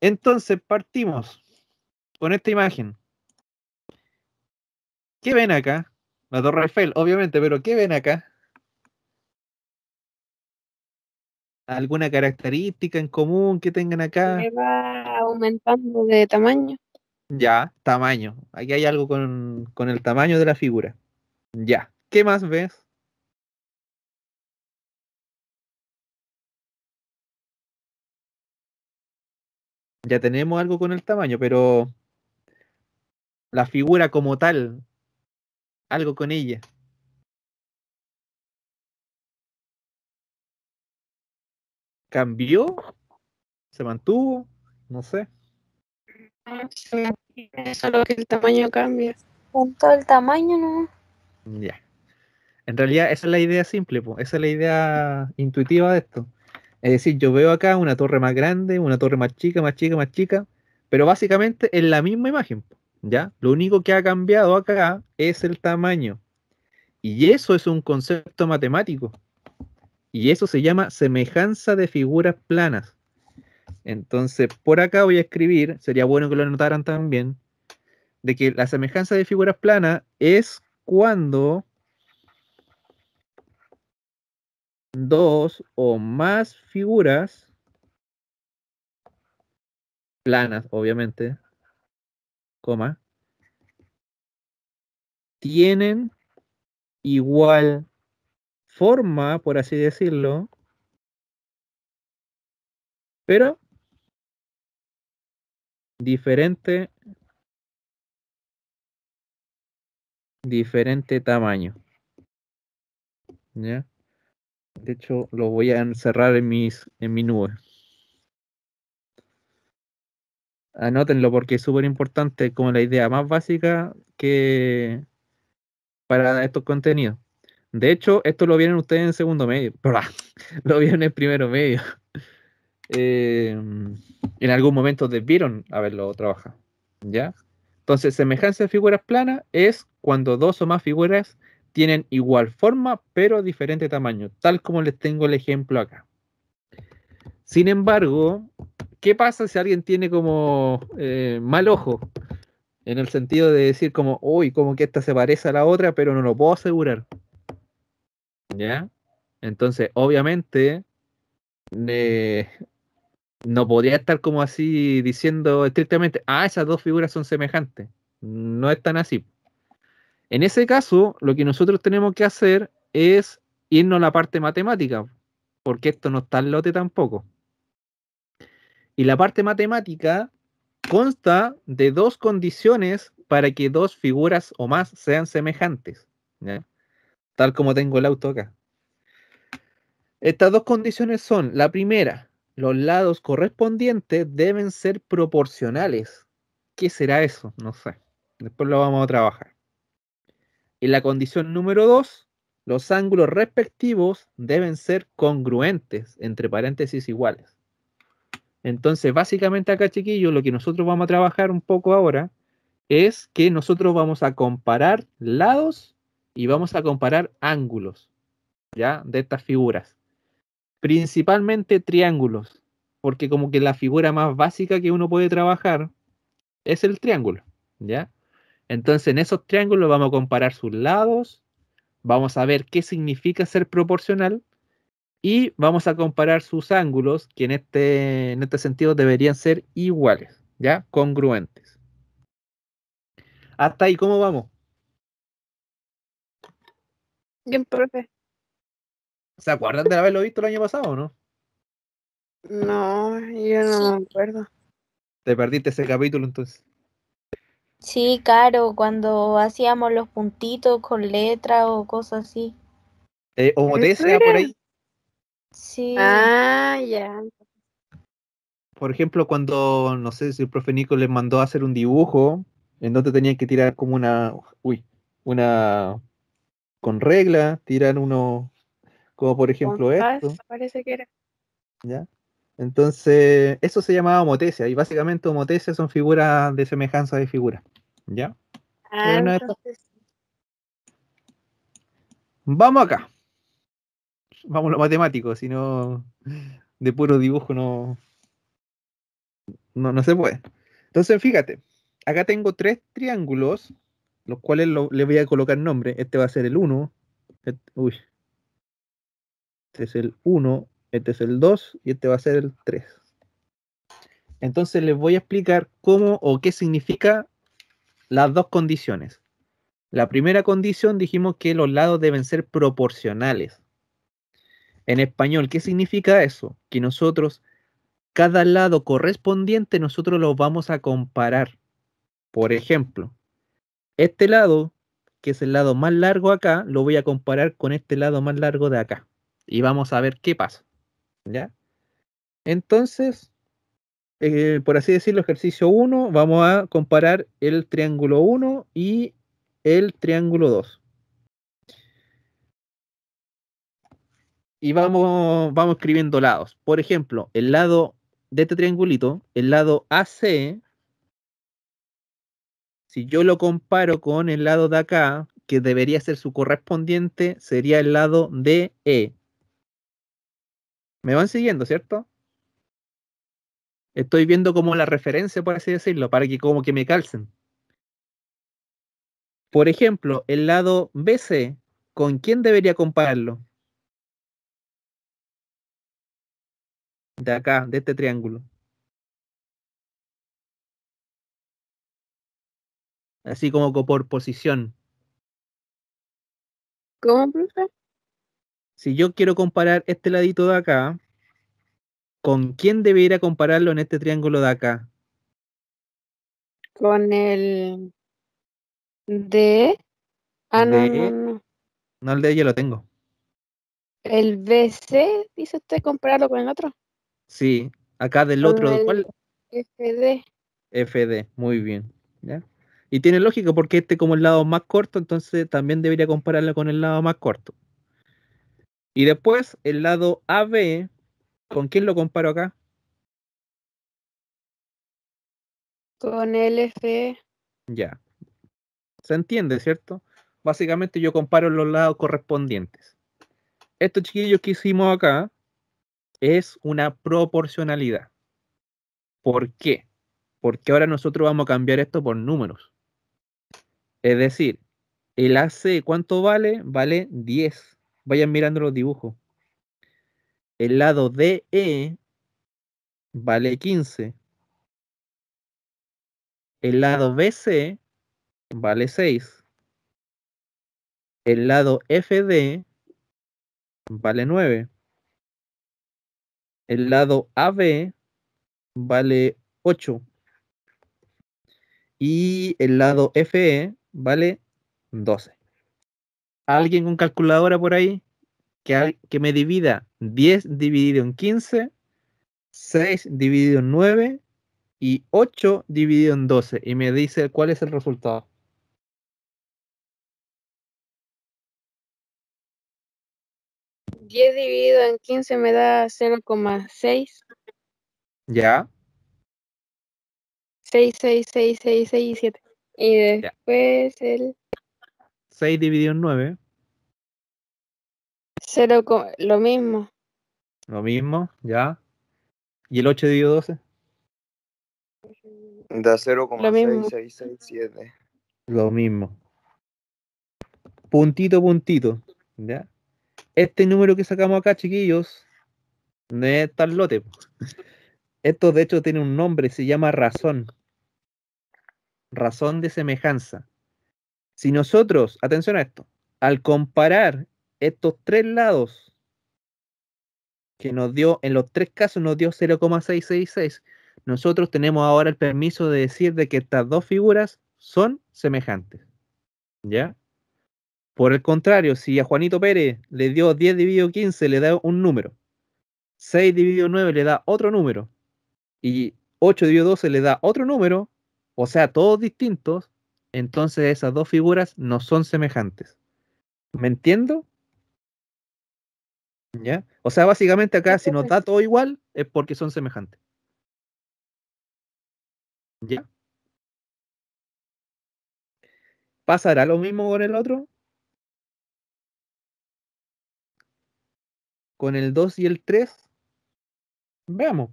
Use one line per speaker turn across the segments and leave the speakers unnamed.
Entonces partimos con esta imagen. ¿Qué ven acá? La Torre Eiffel, obviamente, pero ¿qué ven acá? ¿Alguna característica en común que tengan acá?
Me va aumentando de tamaño.
Ya, tamaño. Aquí hay algo con el tamaño de la figura. Ya. ¿Qué más ves? Ya tenemos algo con el tamaño, pero la figura como tal, algo con ella. ¿Cambió? ¿Se mantuvo? No sé.
Se mantiene, solo que el tamaño cambia. Con todo el tamaño, ¿no?
Ya. En realidad, esa es la idea simple, po. Esa es la idea intuitiva de esto. Es decir, yo veo acá una torre más grande, una torre más chica, más chica, más chica, pero básicamente es la misma imagen, po, ¿ya? Lo único que ha cambiado acá es el tamaño. Y eso es un concepto matemático. Y eso se llama semejanza de figuras planas. Entonces, por acá voy a escribir, sería bueno que lo anotaran también, de que la semejanza de figuras planas es cuando dos o más figuras planas, obviamente, coma, tienen igual forma, por así decirlo, pero diferente, diferente tamaño. ¿Ya? De hecho, lo voy a encerrar en mi nube. Anótenlo porque es súper importante, como la idea más básica que para estos contenidos. De hecho, esto lo vieron ustedes en segundo medio, lo vieron en primero medio. En algún momento debieron haberlo trabajado, ¿ya? Entonces, semejanza de figuras planas es cuando dos o más figuras tienen igual forma, pero diferente tamaño, tal como les tengo el ejemplo acá. Sin embargo, ¿qué pasa si alguien tiene como mal ojo? En el sentido de decir como, uy, como que esta se parece a la otra, pero no lo puedo asegurar, ¿ya? Entonces, obviamente, eh, no podría estar como así diciendo estrictamente, ah, esas dos figuras son semejantes. No es tan así. En ese caso, lo que nosotros tenemos que hacer es irnos a la parte matemática, porque esto no está en lote tampoco. Y la parte matemática consta de dos condiciones para que dos figuras o más sean semejantes, ¿ya? Tal como tengo el auto acá. Estas dos condiciones son, la primera, los lados correspondientes deben ser proporcionales. ¿Qué será eso? No sé. Después lo vamos a trabajar. Y la condición número dos, los ángulos respectivos deben ser congruentes, entre paréntesis iguales. Entonces, básicamente acá, chiquillos, lo que nosotros vamos a trabajar un poco ahora es que nosotros vamos a comparar lados y vamos a comparar ángulos, ¿ya? De estas figuras. Principalmente triángulos, porque como que la figura más básica que uno puede trabajar es el triángulo, ¿ya? Entonces en esos triángulos vamos a comparar sus lados, vamos a ver qué significa ser proporcional y vamos a comparar sus ángulos, que en este sentido deberían ser iguales, ¿ya? Congruentes. Hasta ahí, ¿cómo vamos?
Bien, profe.
¿Se acuerdan de haberlo visto el año pasado o no?
No, yo no me acuerdo.
Te perdiste ese capítulo entonces.
Sí, claro, cuando hacíamos los puntitos con letra o cosas así.
¿O
¿Eso
TSA por
era?
ahí?
Sí,
Ah, ya.
Por ejemplo, cuando, no sé si el profe Nico les mandó a hacer un dibujo, en donde tenían que tirar como una, con regla, tirar uno, como por ejemplo
Compás,
esto,
parece que era.
¿ya? Entonces, eso se llamaba homotesia, y básicamente homotesia son figuras de semejanza de figuras, ¿ya?
Ah,
Pero no es esto.
entonces.
Vamos acá, vamos a lo matemático, si no, de puro dibujo no, No, no se puede. Entonces, fíjate, acá tengo tres triángulos, los cuales le voy a colocar nombre. Este va a ser el 1. Uy, este es el 1, este es el 2 y este va a ser el 3. Entonces les voy a explicar cómo o qué significa las dos condiciones. La primera condición dijimos que los lados deben ser proporcionales. En español, ¿qué significa eso? Que nosotros, cada lado correspondiente, nosotros lo vamos a comparar. Por ejemplo, este lado, que es el lado más largo acá, lo voy a comparar con este lado más largo de acá. Y vamos a ver qué pasa. ¿Ya? Entonces, por así decirlo, ejercicio 1, vamos a comparar el triángulo 1 y el triángulo 2. Y vamos escribiendo lados. Por ejemplo, el lado de este triangulito, el lado AC, si yo lo comparo con el lado de acá, que debería ser su correspondiente, sería el lado DE. ¿Me van siguiendo, cierto? Estoy viendo como la referencia, por así decirlo, para que como que me calcen. Por ejemplo, el lado BC, ¿con quién debería compararlo? De acá, de este triángulo. Así como por posición.
¿Cómo, profe?
Si yo quiero comparar este ladito de acá, ¿con quién debería compararlo en este triángulo de acá?
Con el D. Ah, no, no,
De,
no.
no, el de ya lo tengo.
El BC, dice usted, compararlo con el otro.
Sí, acá del
Con
otro,
el
¿cuál?
FD.
FD, muy bien. ¿Ya? Y tiene lógica porque este como el lado más corto, entonces también debería compararlo con el lado más corto. Y después el lado AB, ¿con quién lo comparo acá?
Con el FE.
Ya, se entiende, ¿cierto? Básicamente yo comparo los lados correspondientes. Esto, chiquillos, que hicimos acá es una proporcionalidad. ¿Por qué? Porque ahora nosotros vamos a cambiar esto por números. Es decir, el AC, ¿cuánto vale? Vale 10. Vayan mirando los dibujos. El lado DE vale 15. El lado BC vale 6. El lado FD vale 9. El lado AB vale 8. Y el lado FE vale 12. ¿Alguien con calculadora por ahí que me divida 10 dividido en 15, 6 dividido en 9 y 8 dividido en 12? Y me dice cuál es el resultado.
10 dividido en 15 me da 0,6.
¿Ya?
6, 6, 6, 6, 6 y 7. Y
Ya.
después el
6 dividido en 9,
0, lo mismo.
lo mismo, ¿ya? ¿Y el 8 dividido 12?
Da
Lo mismo.
0,6667.
Lo mismo. Puntito, puntito, ¿ya? Este número que sacamos acá, chiquillos, no es tal lote. Esto de hecho tiene un nombre, se llama razón. Razón de semejanza. Si nosotros, atención a esto, al comparar estos tres lados que nos dio, en los tres casos nos dio 0,666, nosotros tenemos ahora el permiso de decir de que estas dos figuras son semejantes. ¿Ya? Por el contrario, si a Juanito Pérez le dio 10 dividido 15, le da un número, 6 dividido 9 le da otro número, y 8 dividido 12 le da otro número, o sea, todos distintos, entonces esas dos figuras no son semejantes. ¿Me entiendo? ¿Ya? O sea, básicamente acá, si nos da todo igual, es porque son semejantes. ¿Ya? ¿Pasará lo mismo con el otro? ¿Con el 2 y el 3? Veamos.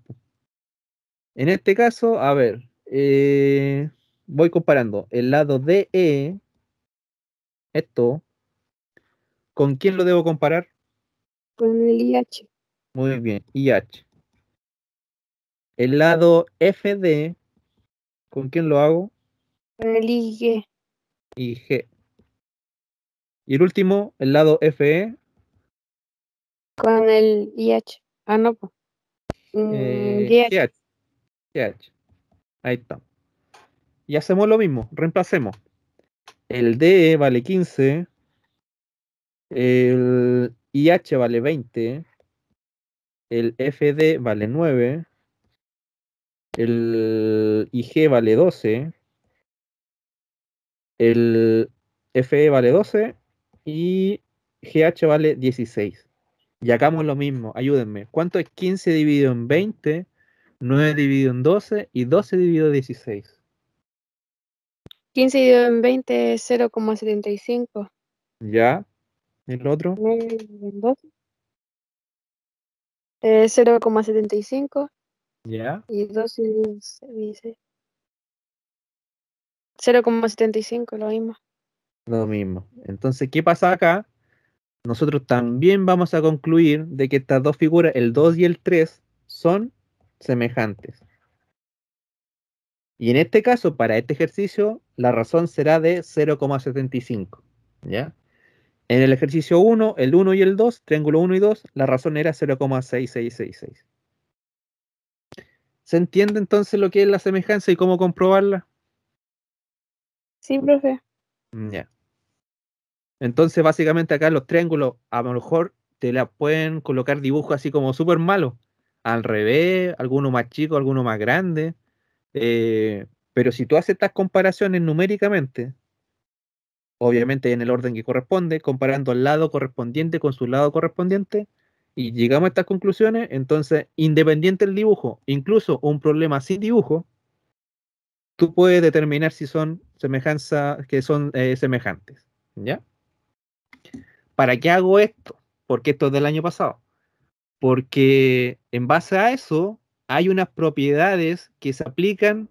En este caso, a ver, voy comparando el lado DE, esto, ¿con quién lo debo comparar?
Con el IH.
Muy bien, IH. El lado FD, ¿con quién lo hago?
Con el IG.
IG. Y el último, el lado FE,
Con el IH. Ah, no, pues. GH.
GH. GH. Ahí está. Y hacemos lo mismo, reemplacemos. El DE vale 15, el IH vale 20, el FD vale 9, el IG vale 12, el FE vale 12 y GH vale 16. Y hagamos lo mismo, ayúdenme. ¿Cuánto es 15 dividido en 20, 9 dividido en 12 y 12 dividido en 16?
15 dividido en 20 es 0,75.
¿Ya? ¿El otro?
9 dividido en 12 es 0,75.
¿Ya?
Y 12 dice 0,75, lo mismo.
Lo mismo. Entonces, ¿qué pasa acá? Nosotros también vamos a concluir de que estas dos figuras, el 2 y el 3, son semejantes. Y en este caso, para este ejercicio, la razón será de 0,75. ¿Ya? En el ejercicio 1, el 1 y el 2, triángulo 1 y 2, la razón era 0,6666. ¿Se entiende entonces lo que es la semejanza y cómo comprobarla?
Sí, profe.
Ya. Entonces, básicamente acá los triángulos, a lo mejor te la pueden colocar dibujos así como súper malos. Al revés, alguno más chico, alguno más grande. Pero si tú haces estas comparaciones numéricamente, obviamente en el orden que corresponde, comparando el lado correspondiente con su lado correspondiente, y llegamos a estas conclusiones, entonces, independiente del dibujo, incluso un problema sin dibujo, tú puedes determinar si son semejanzas, que son semejantes. ¿Ya? ¿Para qué hago esto? Porque esto es del año pasado. Porque en base a eso hay unas propiedades que se aplican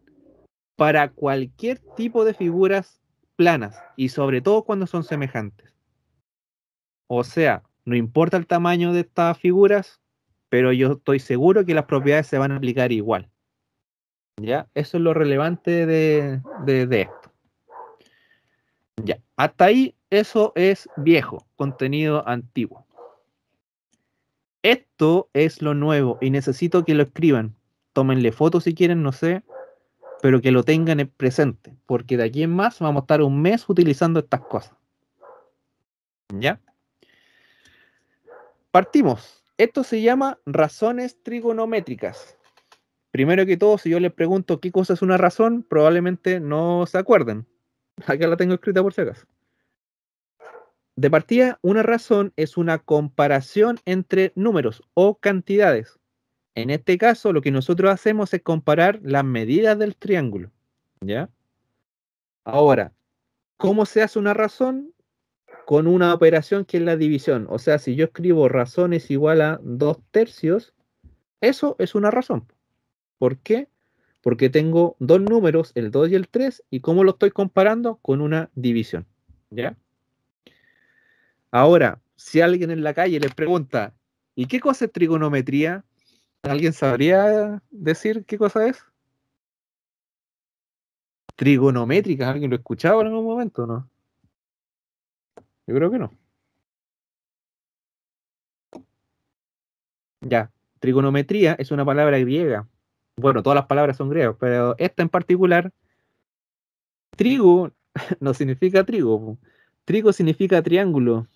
para cualquier tipo de figuras planas y sobre todo cuando son semejantes. O sea, no importa el tamaño de estas figuras, pero yo estoy seguro que las propiedades se van a aplicar igual. ¿Ya? Eso es lo relevante de esto. Ya, hasta ahí eso es viejo, contenido antiguo. Esto es lo nuevo y necesito que lo escriban. Tómenle fotos si quieren, no sé, pero que lo tengan en presente, porque de aquí en más vamos a estar un mes utilizando estas cosas. ¿Ya? Partimos. Esto se llama razones trigonométricas. Primero que todo, si yo les pregunto qué cosa es una razón, probablemente no se acuerden. Acá la tengo escrita por si acaso. De partida, una razón es una comparación entre números o cantidades. En este caso, lo que nosotros hacemos es comparar las medidas del triángulo. ¿Ya? Ahora, ¿cómo se hace una razón? Con una operación que es la división. O sea, si yo escribo razón es igual a 2/3, eso es una razón. ¿Por qué? Porque tengo dos números, el 2 y el 3, y ¿cómo lo estoy comparando? Con una división. ¿Ya? Ahora, si alguien en la calle le pregunta, ¿y qué cosa es trigonometría? ¿Alguien sabría decir qué cosa es? Trigonométrica, ¿alguien lo ha escuchado en algún momento o no? Yo creo que no. Ya, trigonometría es una palabra griega. Bueno, todas las palabras son griegas, pero esta en particular, trigo, no significa trigo. Po. Trigo significa triángulo.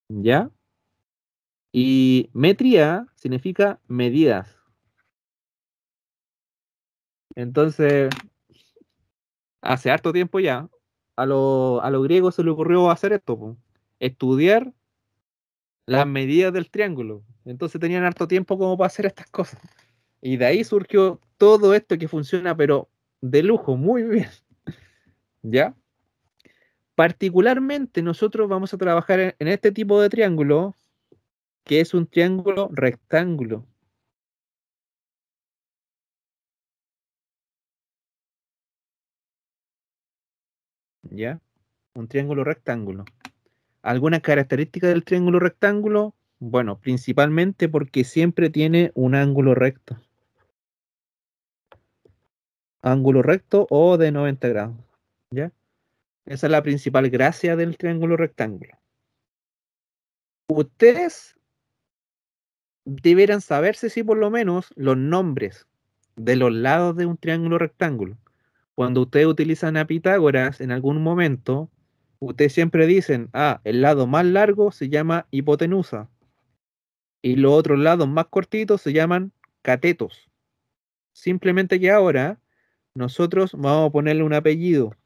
¿Ya? Y metría significa medidas. Entonces, hace harto tiempo ya, a los griegos se le ocurrió hacer esto, po. Estudiar las medidas del triángulo. Entonces tenían harto tiempo como para hacer estas cosas. Y de ahí surgió todo esto que funciona, pero de lujo, muy bien. ¿Ya? Particularmente nosotros vamos a trabajar en este tipo de triángulo ¿Qué es un triángulo rectángulo? ¿Ya? Un triángulo rectángulo. ¿Alguna característica del triángulo rectángulo? Bueno, principalmente porque siempre tiene un ángulo recto. Ángulo recto o de 90 grados. ¿Ya? Esa es la principal gracia del triángulo rectángulo. Ustedes deberán saberse si por lo menos los nombres de los lados de un triángulo rectángulo. Cuando ustedes utilizan a Pitágoras en algún momento, ustedes siempre dicen, el lado más largo se llama hipotenusa y los otros lados más cortitos se llaman catetos. Simplemente que ahora nosotros vamos a ponerle un apellido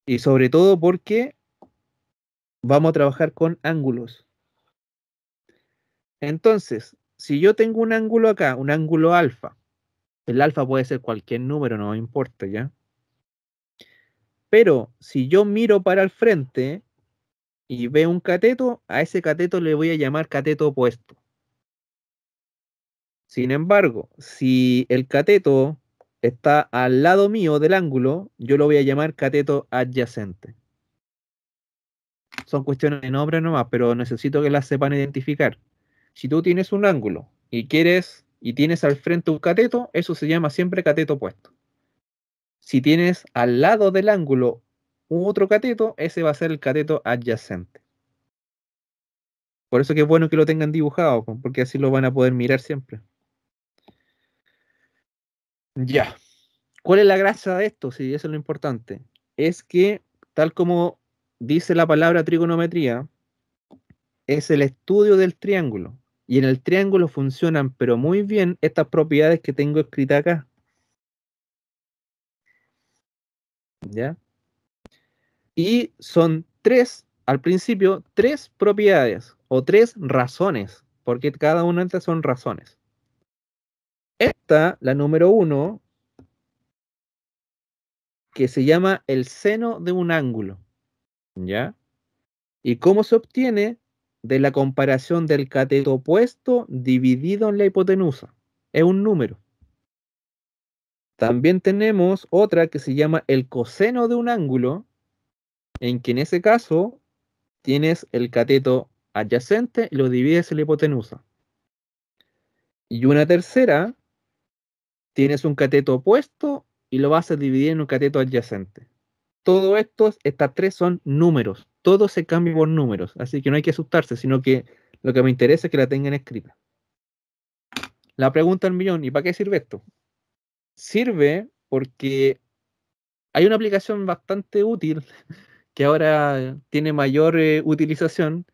y sobre todo porque vamos a trabajar con ángulos. Entonces, si yo tengo un ángulo acá, un ángulo alfa, el alfa puede ser cualquier número, no importa, ¿ya? Pero si yo miro para el frente y veo un cateto, a ese cateto le voy a llamar cateto opuesto. Sin embargo, si el cateto está al lado mío del ángulo, yo lo voy a llamar cateto adyacente. Son cuestiones de nombre nomás, pero necesito que las sepan identificar. Si tú tienes un ángulo y tienes al frente un cateto, eso se llama siempre cateto opuesto. Si tienes al lado del ángulo otro cateto, ese va a ser el cateto adyacente. Por eso que es bueno que lo tengan dibujado, porque así lo van a poder mirar siempre. Ya. ¿Cuál es la gracia de esto? Sí, eso es lo importante. Es que, tal como dice la palabra trigonometría, es el estudio del triángulo. Y en el triángulo funcionan, pero muy bien, estas propiedades que tengo escritas acá. ¿Ya? Y son al principio, tres propiedades o tres razones, porque cada una de estas son razones. Esta, la número 1, que se llama el seno de un ángulo. ¿Ya? ¿Y cómo se obtiene? De la comparación del cateto opuesto dividido en la hipotenusa. Es un número. También tenemos otra que se llama el coseno de un ángulo, en que en ese caso tienes el cateto adyacente y lo divides en la hipotenusa. Y una tercera, tienes un cateto opuesto y lo vas a dividir en un cateto adyacente. Todo estas tres son números. Todo se cambia por números. Así que no hay que asustarse, sino que lo que me interesa es que la tengan escrita. La pregunta del millón, ¿y para qué sirve esto? Sirve porque hay una aplicación bastante útil que ahora tiene mayor utilización,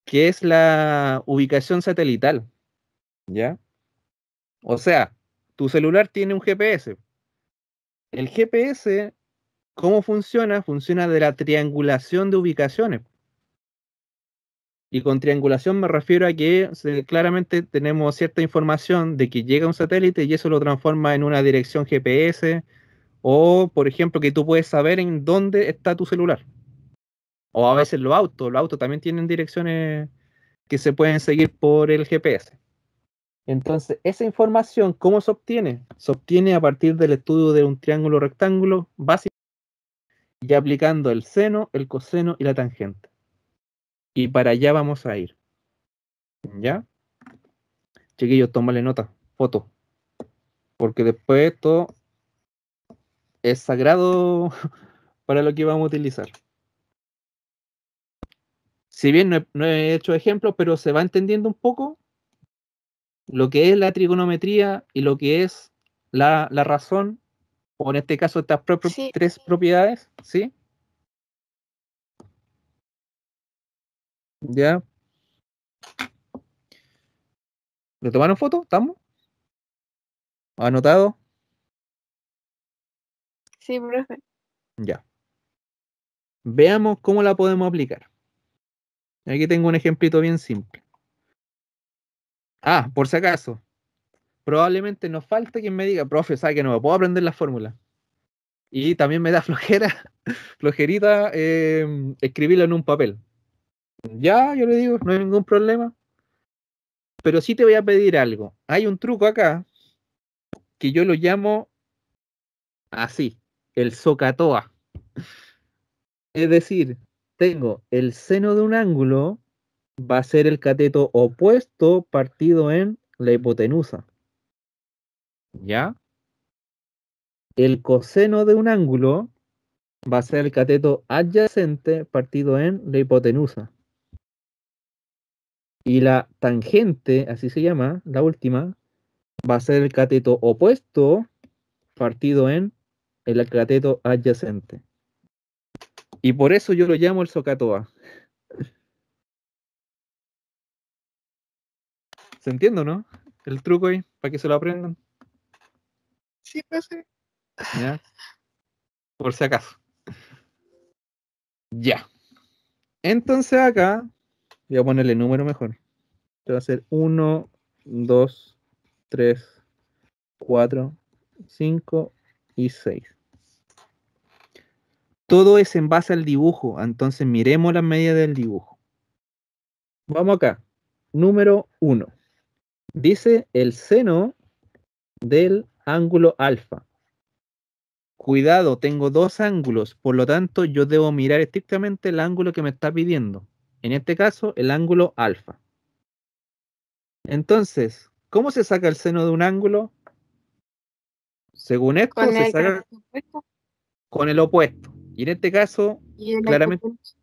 que es la ubicación satelital, ¿ya? O sea, tu celular tiene un GPS. El GPS, ¿cómo funciona? Funciona de la triangulación de ubicaciones. Y con triangulación me refiero a que claramente tenemos cierta información de que llega un satélite y eso lo transforma en una dirección GPS o, por ejemplo, que tú puedes saber en dónde está tu celular. O a veces los autos también tienen direcciones que se pueden seguir por el GPS. Entonces, esa información, ¿cómo se obtiene? Se obtiene a partir del estudio de un triángulo rectángulo básico y aplicando el seno, el coseno y la tangente. Y para allá vamos a ir. ¿Ya? Chiquillos, tómale nota, foto. Porque después esto es sagrado para lo que vamos a utilizar. Si bien no he hecho ejemplos, pero se va entendiendo un poco lo que es la trigonometría y lo que es la razón, o en este caso estas
Sí,
tres propiedades, ¿sí? ¿Ya? ¿Le tomaron foto? ¿Estamos? ¿Anotado?
sí, profe.
Ya. Veamos cómo la podemos aplicar. Aquí tengo un ejemplito bien simple. Por si acaso, probablemente nos falte quien me diga, profe, ¿sabe que no me puedo aprender la fórmula? Y también me da flojerita escribirlo en un papel. Ya, yo le digo, no hay ningún problema. Pero sí te voy a pedir algo. Hay un truco acá que yo lo llamo así, el SOHCAHTOA. Es decir, tengo el seno de un ángulo, va a ser el cateto opuesto partido en la hipotenusa. ¿Ya? El coseno de un ángulo va a ser el cateto adyacente partido en la hipotenusa. Y la tangente, así se llama, la última, va a ser el cateto opuesto partido en el cateto adyacente. Y por eso yo lo llamo el SOHCAHTOA. ¿Se entiende, no? El truco ahí, para que se lo aprendan.
Sí, profe.
¿Ya? Por si acaso. Ya. Entonces acá voy a ponerle número mejor. Este va a ser 1, 2, 3, 4, 5 y 6. Todo es en base al dibujo, entonces miremos las medidas del dibujo. Vamos acá. Número 1. Dice el seno del ángulo alfa. Cuidado, tengo dos ángulos, por lo tanto yo debo mirar estrictamente el ángulo que me está pidiendo. En este caso, el ángulo alfa. Entonces, ¿cómo se saca el seno de un ángulo? Según esto,
Con
se
el
saca
cateto opuesto
con el opuesto. Y en este caso,
y el
claramente,
hipotenusa.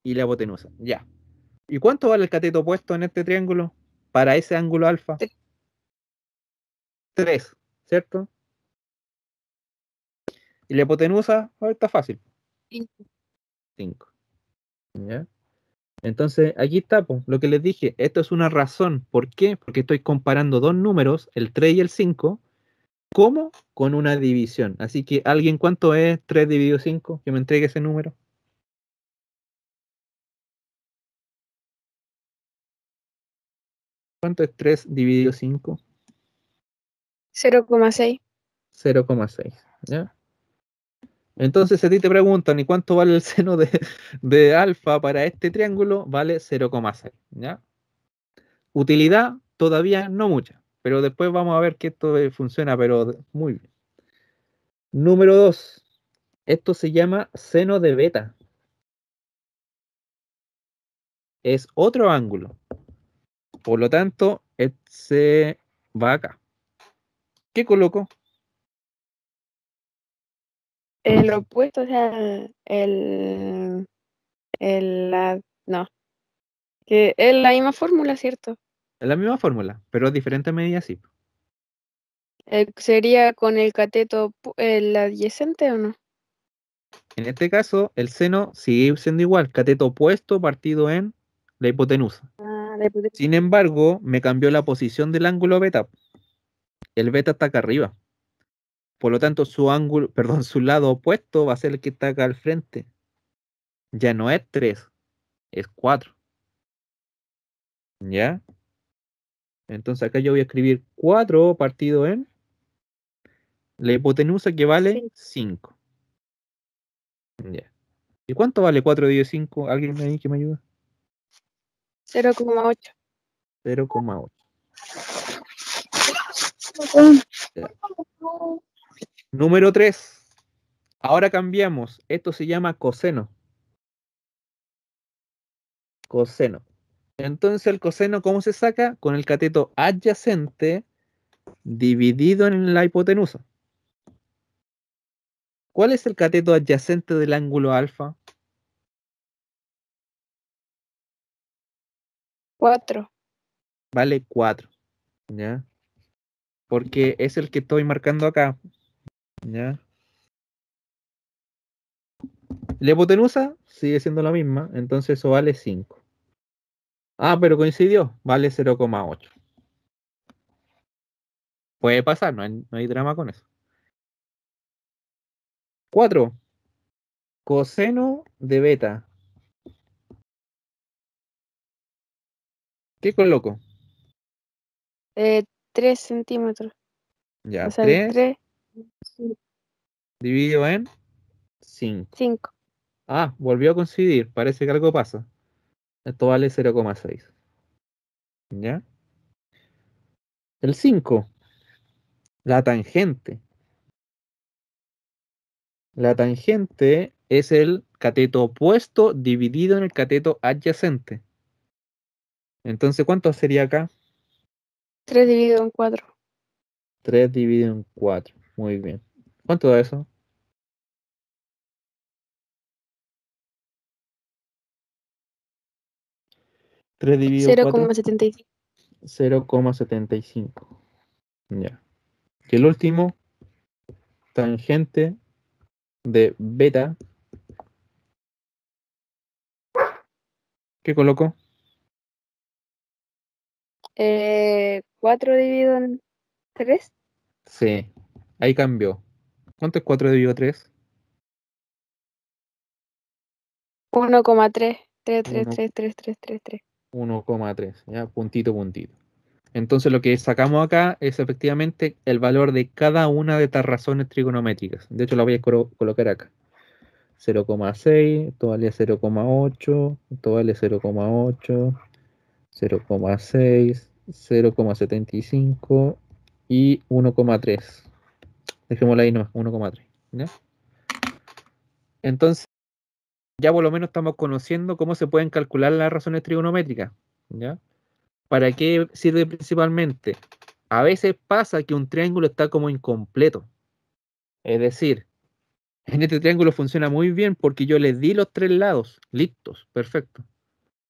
y la hipotenusa. Ya. ¿Y cuánto vale el cateto opuesto en este triángulo? Para ese ángulo alfa. 3, ¿cierto? Y la hipotenusa, está fácil. 5. ¿Ya? Entonces, aquí está, po, lo que les dije. Esto es una razón. ¿Por qué? Porque estoy comparando dos números, el 3 y el 5, como con una división. Así que, ¿alguien cuánto es 3 dividido 5? Que me entregue ese número. ¿Cuánto es 3 dividido 5?
0,6.
0,6. ¿Ya? Entonces, si a ti te preguntan, ¿y cuánto vale el seno de alfa para este triángulo? Vale 0,6. ¿Ya? Utilidad todavía no mucha, pero después vamos a ver que esto funciona, pero muy bien. Número 2. Esto se llama seno de beta. Es otro ángulo. Por lo tanto, se va acá. ¿Qué coloco?
El opuesto, o sea, no, que es la misma fórmula, ¿cierto?
Es la misma fórmula, pero a diferentes medidas sí.
¿Sería con el cateto el adyacente o no?
En este caso, el seno sigue siendo igual, cateto opuesto partido en la hipotenusa.
Ah, la hipotenusa.
Sin embargo, me cambió la posición del ángulo beta. El beta está acá arriba. Por lo tanto, su ángulo, perdón, su lado opuesto va a ser el que está acá al frente. Ya no es 3, es 4. ¿Ya? Entonces acá yo voy a escribir 4 partido en la hipotenusa que vale
Sí,
5. Ya. ¿Y cuánto vale 4 dividido 5? ¿Alguien ahí que me ayuda?
0,8.
0,8. Ya. Número 3. Ahora cambiamos. Esto se llama coseno. Coseno. Entonces el coseno, ¿cómo se saca? Con el cateto adyacente dividido en la hipotenusa. ¿Cuál es el cateto adyacente del ángulo alfa?
4.
Vale 4. ¿Ya? Porque es el que estoy marcando acá. ¿Ya? La hipotenusa sigue siendo la misma, entonces eso vale 5. Ah, pero coincidió, vale 0,8. Puede pasar, no hay drama con eso. 4. Coseno de beta. ¿Qué coloco?
3 centímetros.
Ya,
O sea, el
3
3,
dividido en 5.
5.
Ah, volvió a coincidir, parece que algo pasa. Esto vale 0,6. ¿Ya? El 5, la tangente. La tangente es el cateto opuesto dividido en el cateto adyacente. Entonces, ¿cuánto sería acá?
3 dividido en 4.
3 dividido en 4. Muy bien. ¿Cuánto da eso? 3 dividido en 4,
0,75.
0,75. Ya. Y el último, tangente de beta. ¿Qué coloco?
4 dividido en 3.
Sí. Ahí cambió. ¿Cuánto es 4 dividido 3?
1,3. 3, 3,
1,
3, 3, 3, 3, 3.
1,3. Ya, puntito, puntito. Entonces lo que sacamos acá es efectivamente el valor de cada una de estas razones trigonométricas. De hecho, la voy a colocar acá. 0,6, esto vale 0,8, esto vale 0,8, 0,6, 0,75 y 1,3. Dejémosla ahí nomás, 1,3. ¿Ya? Entonces, ya por lo menos estamos conociendo cómo se pueden calcular las razones trigonométricas. ¿Ya? ¿Para qué sirve principalmente? A veces pasa que un triángulo está como incompleto. Es decir, en este triángulo funciona muy bien porque yo le di los tres lados, listos, perfecto.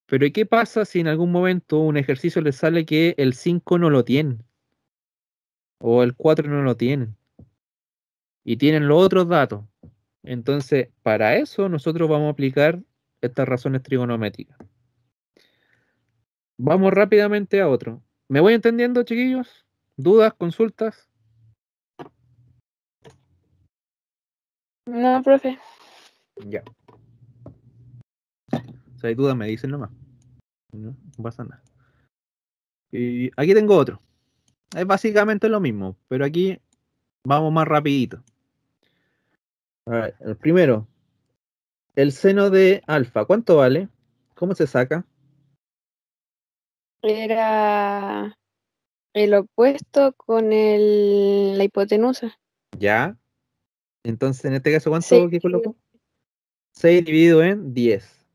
Pero ¿y qué pasa si en algún momento un ejercicio le sale que el 5 no lo tiene? O el 4 no lo tienen? Y tienen los otros datos. Entonces, para eso nosotros vamos a aplicar estas razones trigonométricas. Vamos rápidamente a otro. ¿Me voy entendiendo, chiquillos? ¿Dudas, consultas?
No, profe.
Ya. Si hay dudas, me dicen nomás. No pasa nada. Y aquí tengo otro. Es básicamente lo mismo, pero aquí vamos más rapidito. A ver, el primero, el seno de alfa, ¿cuánto vale? ¿Cómo se saca?
Era el opuesto con la hipotenusa.
Ya. Entonces, en este caso,
6
¿cuánto que
dividido.
coloco? 6 dividido en 10.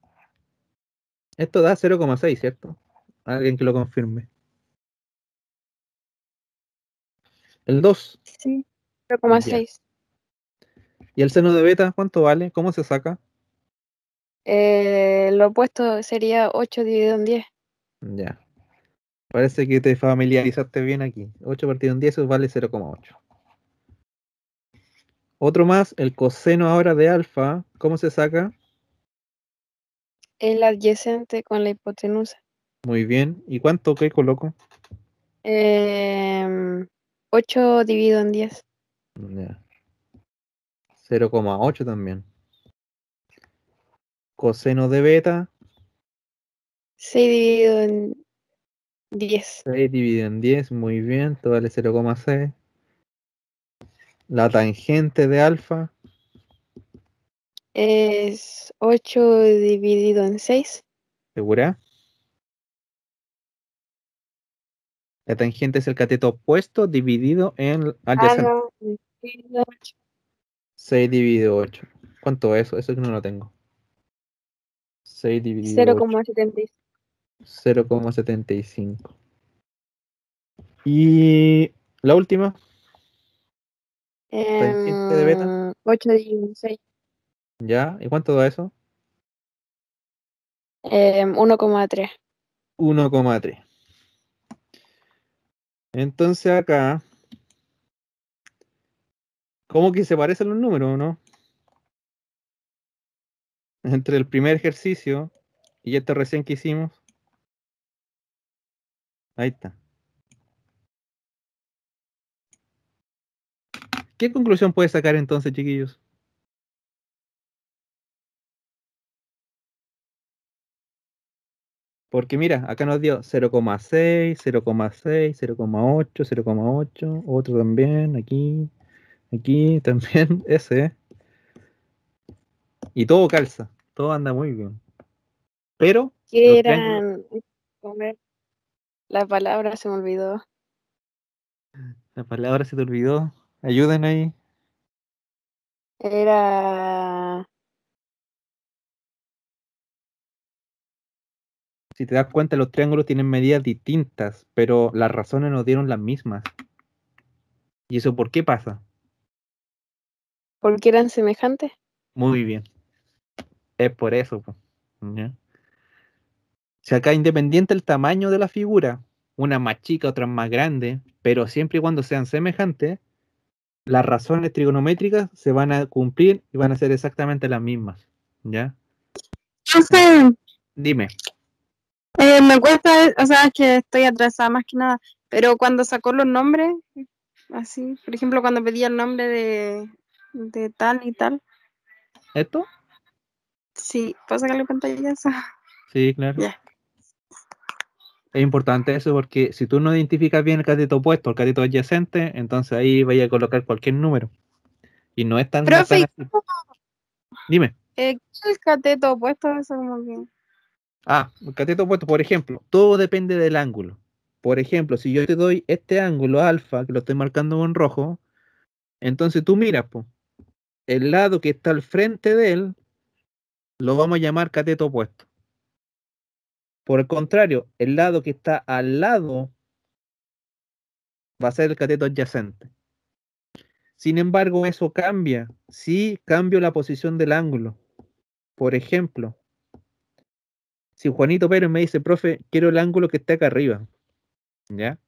Esto da 0,6, ¿cierto? Alguien que lo confirme. El 2.
Sí.
Ya.
0,6.
¿Y el seno de beta, cuánto vale? ¿Cómo se saca?
Lo opuesto sería 8 dividido en 10.
Ya. Parece que te familiarizaste bien aquí. 8 partido en 10 eso vale 0,8. Otro más, el coseno ahora de alfa, ¿cómo se saca?
El adyacente con la hipotenusa.
Muy bien. ¿Y cuánto que coloco?
8 dividido en 10.
Ya. 0,8 también. Coseno de beta,
6 dividido en 10.
6 dividido en 10, muy bien, esto vale 0,6. La tangente de alfa,
Es 8 dividido en 6.
¿segura? La tangente es el cateto opuesto dividido en
Ah,
adyacente.
no. Dividido 8.
6 dividido 8. ¿Cuánto es eso? Eso que no lo tengo. 6 dividido 8.
0,75.
0,75. Y la última, tangente de beta,
8 dividido en 6.
¿ya? ¿Y cuánto da eso?
1,3.
1,3. Entonces acá, ¿cómo que se parecen los números, no? Entre el primer ejercicio y este recién que hicimos. Ahí está. ¿Qué conclusión puede sacar entonces, chiquillos? Porque mira, acá nos dio 0,6, 0,6, 0,8, 0,8, otro también, aquí también, ese. Y todo calza, todo anda muy bien. Pero
¿Qué
los triángulos,
eran? Comer. La palabra se me olvidó.
la palabra se te olvidó. Ayuden ahí.
Era.
Si te das cuenta, los triángulos tienen medidas distintas, pero las razones nos dieron las mismas. ¿Y eso por qué pasa?
¿Por qué eran semejantes?
Muy bien. Es por eso, po. ¿Ya? Si acá independiente el tamaño de la figura, una más chica, otra más grande, pero siempre y cuando sean semejantes, las razones trigonométricas se van a cumplir y van a ser exactamente las mismas. ¿Ya?
Profe,
Dime,
me cuesta, o sea, es que estoy atrasada más que nada, pero cuando sacó los nombres, así, por ejemplo, cuando pedía el nombre de tal y tal,
¿esto?
sí, ¿puedo sacarle pantallazo?
Sí, claro.
Ya.
Es importante eso porque si tú no identificas bien el cateto opuesto, el cateto adyacente, entonces ahí vaya a colocar cualquier número. Y no es tan
Profe,
así. Dime.
¿qué es el cateto opuesto? Eso como que...
Ah, el cateto opuesto, por ejemplo, todo depende del ángulo. Por ejemplo, si yo te doy este ángulo alfa, que lo estoy marcando con rojo, entonces tú miras, po, el lado que está al frente de él, lo vamos a llamar cateto opuesto. Por el contrario, el lado que está al lado va a ser el cateto adyacente. Sin embargo, eso cambia si cambio la posición del ángulo. Por ejemplo, si Juanito Pérez me dice, profe, quiero el ángulo que esté acá arriba, ¿ya?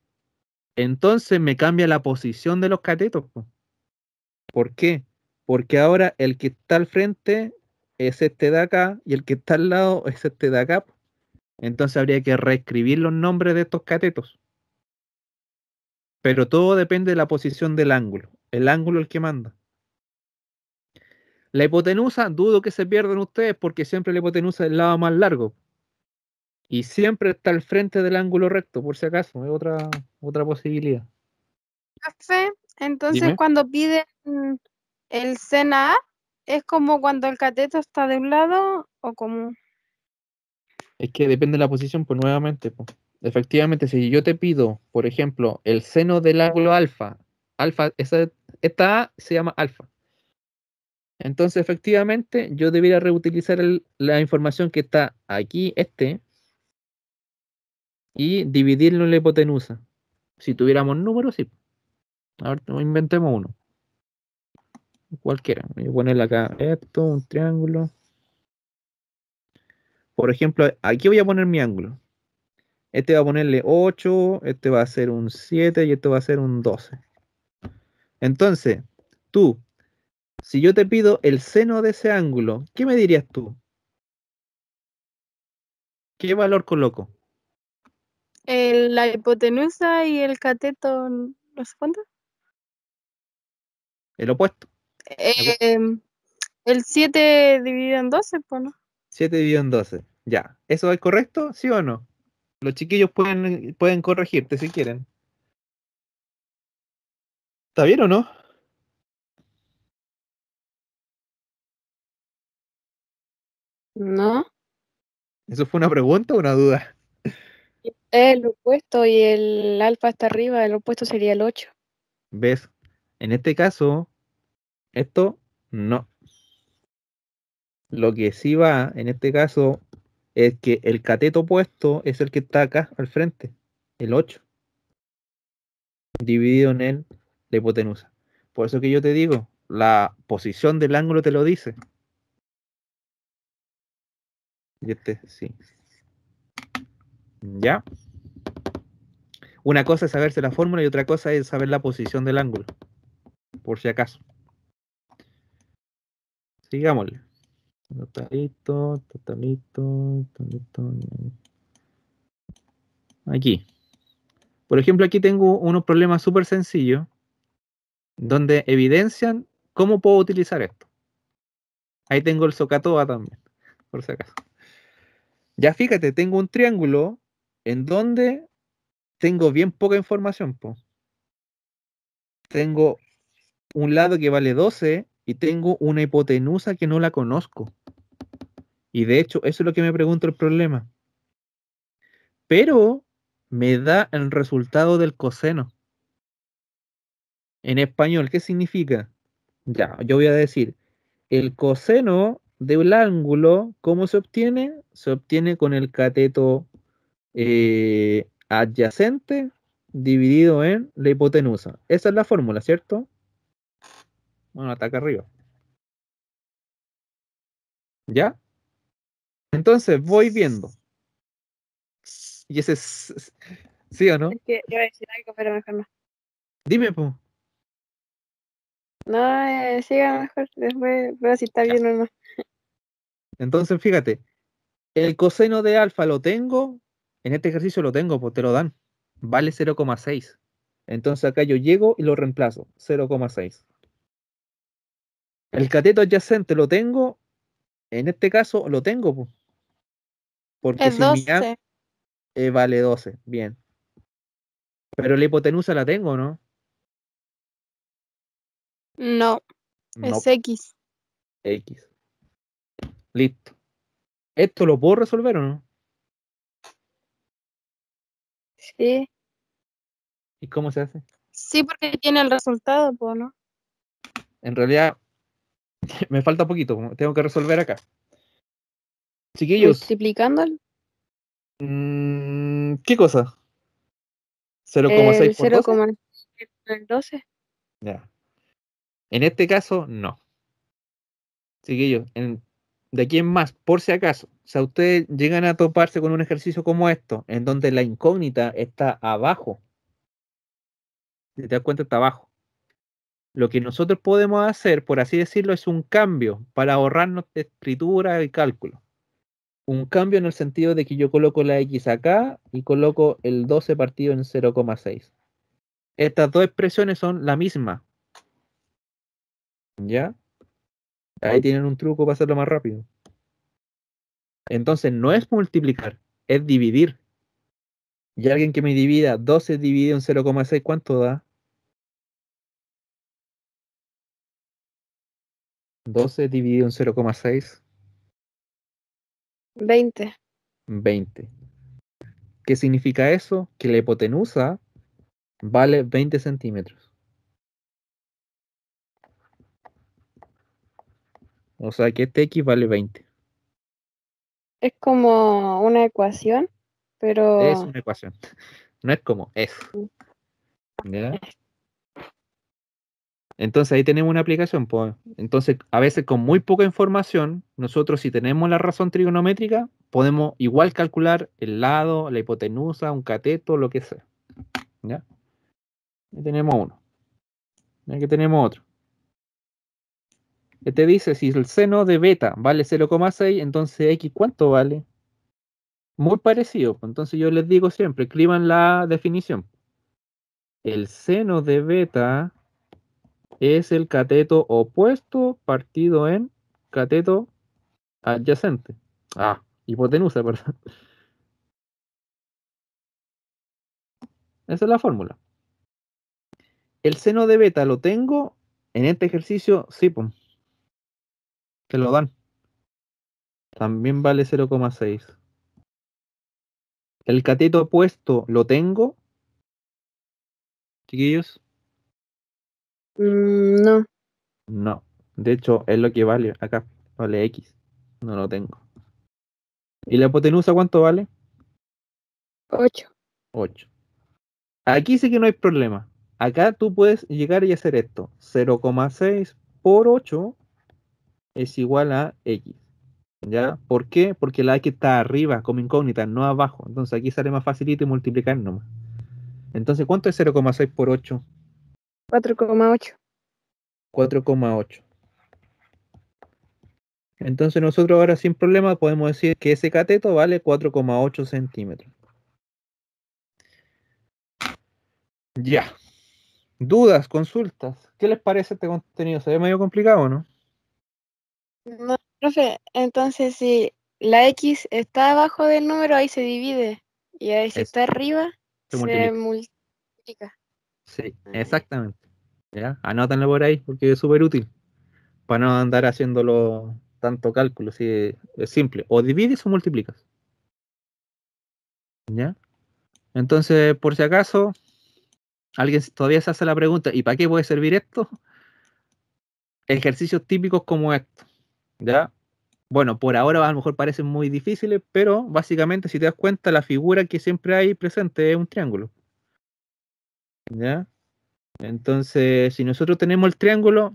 Entonces me cambia la posición de los catetos, po. ¿Por qué? Porque ahora el que está al frente es este de acá y el que está al lado es este de acá, po. Entonces habría que reescribir los nombres de estos catetos. Pero todo depende de la posición del ángulo. El ángulo es el que manda. La hipotenusa, dudo que se pierdan ustedes porque siempre la hipotenusa es el lado más largo. Y siempre está al frente del ángulo recto, por si acaso. Es otra posibilidad.
Profe, entonces
Dime.
cuando piden el seno A, ¿es como cuando el cateto está de un lado o como...
Es que depende de la posición, pues nuevamente, pues. Efectivamente, si yo te pido, por ejemplo, el seno del ángulo alfa, esta A se llama alfa. Entonces, efectivamente, yo debería reutilizar la información que está aquí, y dividirlo en la hipotenusa. Si tuviéramos números, sí. A ver, inventemos uno. Cualquiera. Voy a ponerle acá esto, un triángulo. Por ejemplo, aquí voy a poner mi ángulo. Este va a ponerle 8, este va a ser un 7 y esto va a ser un 12. Entonces, tú, si yo te pido el seno de ese ángulo, ¿qué me dirías tú? ¿Qué valor coloco?
La hipotenusa y el cateto, no sé cuánto.
El opuesto.
Em, el 7 dividido en 12, pues, ¿no?
7 dividido en 12. Ya. ¿Eso es correcto? ¿Sí o no? Los chiquillos pueden corregirte si quieren. ¿Está bien o no?
No.
¿Eso fue una pregunta o una duda?
El opuesto y el alfa está arriba, el opuesto sería el 8.
¿Ves? En este caso, esto no. Lo que sí va, en este caso, es que el cateto opuesto es el que está acá al frente, el 8 dividido en la hipotenusa. Por eso que yo te digo, la posición del ángulo te lo dice. Y este, sí. ¿Ya? Una cosa es saberse la fórmula y otra cosa es saber la posición del ángulo, por si acaso. Sigámosle. Totalito, totalito, totalito. Aquí. Por ejemplo, aquí tengo unos problemas súper sencillos donde evidencian cómo puedo utilizar esto. Ahí tengo el SOHCAHTOA también, por si acaso. Ya fíjate, tengo un triángulo en donde tengo bien poca información, po. Tengo un lado que vale 12 y tengo una hipotenusa que no la conozco. Y de hecho, eso es lo que me pregunto el problema. Pero me da el resultado del coseno. En español, ¿qué significa? Ya, yo voy a decir, el coseno del ángulo, ¿cómo se obtiene? Se obtiene con el cateto adyacente dividido en la hipotenusa. Esa es la fórmula, ¿cierto? Bueno, hasta acá arriba. ¿Ya? Entonces voy viendo. Y ese es... ¿Sí o no?
Es que iba a decir algo, pero mejor no.
Dime, po.
No, siga mejor, después veo si está
Ya.
bien o no.
Entonces, fíjate, el coseno de alfa lo tengo, en este ejercicio lo tengo, pues te lo dan. Vale 0,6. Entonces acá yo llego y lo reemplazo, 0,6. El cateto adyacente lo tengo, en este caso lo tengo, pues, porque
Es
si mi
12.
vale 12, bien. Pero la hipotenusa la tengo, ¿no?
No,
No,
es X.
X. Listo. ¿Esto lo puedo resolver o no?
Sí,
¿Y cómo se hace?
sí, porque tiene el resultado, pues, ¿no?
En realidad me falta poquito, tengo que resolver acá. Chiquillos,
Multiplicándolo,
¿qué cosa? 0,6
el
por 12.
0,12.
Ya. En este caso, no. Chiquillos, de aquí en más, por si acaso, o sea, ustedes llegan a toparse con un ejercicio como esto, en donde la incógnita está abajo, si te das cuenta, está abajo. Lo que nosotros podemos hacer, por así decirlo, es un cambio para ahorrarnos de escritura y cálculo. Un cambio en el sentido de que yo coloco la X acá y coloco el 12 partido en 0,6. Estas dos expresiones son la misma, ¿ya? Ahí tienen un truco para hacerlo más rápido. Entonces no es multiplicar, es dividir. Y alguien que me divida 12 dividido en 0,6, ¿cuánto da? 12 dividido en 0,6,
20.
20. ¿Qué significa eso? Que la hipotenusa vale 20 centímetros. O sea que este X vale 20.
Es como una ecuación,
Es
pero
una ecuación. No es como es. ¿Ya? Entonces ahí tenemos una aplicación, pues. Entonces, a veces con muy poca información, nosotros si tenemos la razón trigonométrica, podemos igual calcular el lado, la hipotenusa, un cateto, lo que sea. ¿Ya? Ahí tenemos uno. Aquí tenemos otro. Que te dice si el seno de beta vale 0,6, entonces X ¿cuánto vale? Muy parecido, pues. Entonces yo les digo siempre, escriban la definición. El seno de beta es el cateto opuesto partido en cateto adyacente. Ah, hipotenusa, perdón. Esa es la fórmula. El seno de beta lo tengo en este ejercicio, sí, pues, te lo dan. También vale 0,6. El cateto opuesto lo tengo, chiquillos.
no,
No. De hecho, es lo que vale acá. Vale X. No lo tengo. ¿Y la hipotenusa cuánto vale?
8.
8. Aquí sí que no hay problema. Acá tú puedes llegar y hacer esto. 0,6 por 8 es igual a X. ¿Ya? ¿Por qué? Porque la X está arriba como incógnita, no abajo. Entonces aquí sale más facilito y multiplicar nomás. Entonces, ¿cuánto es 0,6 por 8?
4,8.
4,8. Entonces nosotros ahora sin problema podemos decir que ese cateto vale 4,8 centímetros. Ya. Dudas, consultas. ¿Qué les parece este contenido? ¿Se ve medio complicado o no?
No, profe, entonces si la X está abajo del número, ahí se divide. Y ahí si
Eso,
está arriba,
se
se
multiplica.
multiplica.
Sí,
Ah, ya.
exactamente. ¿Ya? Anótanlo por ahí porque es súper útil para no andar haciéndolo tanto cálculo, sí, es simple. O divides o multiplicas. ¿Ya? Entonces, por si acaso, alguien todavía se hace la pregunta, ¿y para qué puede servir esto? Ejercicios típicos como estos, ¿ya? Bueno, por ahora a lo mejor parecen muy difíciles, pero básicamente, si te das cuenta, la figura que siempre hay presente es un triángulo, ¿ya? Entonces, si nosotros tenemos el triángulo,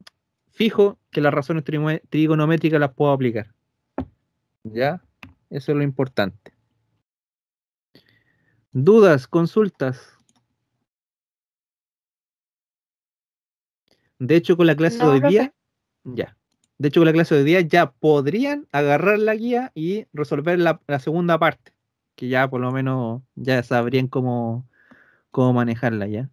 fijo que las razones trigonométricas las puedo aplicar, ¿ya? Eso es lo importante. ¿Dudas, consultas? De hecho, con la clase de
No,
hoy
profe.
día, ya. De hecho, con la clase de hoy día ya podrían agarrar la guía y resolver la segunda parte, que ya por lo menos ya sabrían cómo manejarla ya.